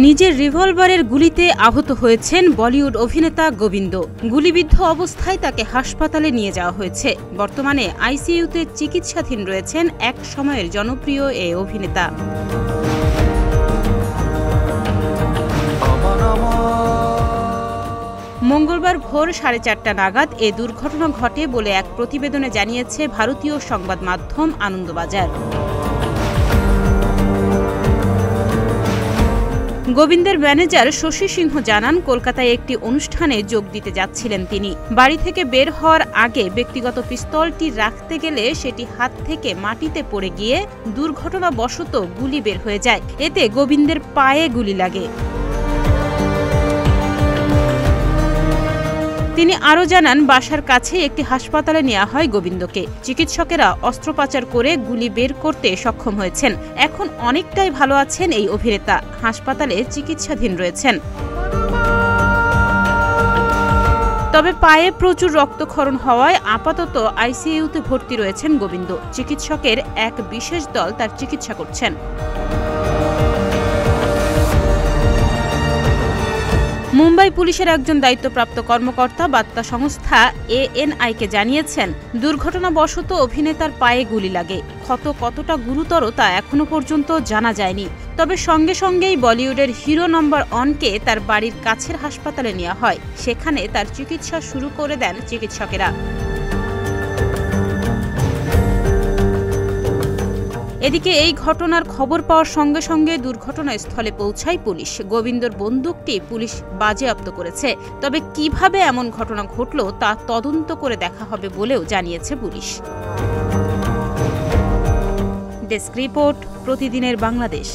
নিজের রিভলভারের গুলিতে আহত হয়েছেন বলিউড অভিনেতা গোবিন্দ। গুলিবিদ্ধ অবস্থায় তাকে হাসপাতালে নিয়ে যাওয়া হয়েছে। বর্তমানে আইসিইউতে চিকিৎসাধীন রয়েছেন এক সময়ের জনপ্রিয় এই অভিনেতা। মঙ্গলবার ভোর 4:30 নাগাদ এ দুর্ঘটনা ঘটে বলে এক প্রতিবেদনে জানিয়েছে ভারতীয় সংবাদ মাধ্যম আনন্দবাজার। গোবিন্দের ম্যানেজার শশী সিংহ জানান, কলকাতায় একটি অনুষ্ঠানে যোগ দিতে যাচ্ছিলেন তিনি। বাড়ি থেকে বের হওয়ার আগে ব্যক্তিগত পিস্তলটি রাখতে গেলে সেটি হাত থেকে মাটিতে পড়ে গিয়ে দুর্ঘটনাবশত গুলি বের হয়ে যায়। এতে গোবিন্দের পায়ে গুলি লাগে। তিনি আরও জানান, বাসার কাছে একটি হাসপাতালে নেওয়া হয় গোবিন্দকে। চিকিৎসকেরা অস্ত্রোপচার করে গুলি বের করতে সক্ষম হয়েছেন। এখন অনেকটাই ভালো আছেন এই অভিনেতা, হাসপাতালে চিকিৎসাধীন রয়েছেন। তবে পায়ে প্রচুর রক্তক্ষরণ হওয়ায় আপাতত আইসিইউতে ভর্তি রয়েছেন গোবিন্দ। চিকিৎসকের এক বিশেষ দল তার চিকিৎসা করছেন। মুম্বাই পুলিশের একজন দায়িত্বপ্রাপ্ত কর্মকর্তা বার্তা সংস্থা ANI-কে জানিয়েছেন, দুর্ঘটনাবশত অভিনেতার পায়ে গুলি লাগে। ক্ষত কতটা গুরুতর তা এখনো পর্যন্ত জানা যায়নি। তবে সঙ্গে সঙ্গেই বলিউডের হিরো নম্বর 1-কে তার বাড়ির কাছের হাসপাতালে নেওয়া হয়। সেখানে তার চিকিৎসা শুরু করে দেন চিকিৎসকেরা। এদিকে এই ঘটনার খবর পাওয়ার সঙ্গে সঙ্গে দুর্ঘটনাস্থলে পৌঁছায় পুলিশ। গোবিন্দর বন্দুকটি পুলিশ বাজেয়াপ্ত করেছে। তবে কিভাবে এমন ঘটনা ঘটল তা তদন্ত করে দেখা হবে বলেও জানিয়েছে পুলিশ। ডেস্ক রিপোর্ট, প্রতিদিনের বাংলাদেশ।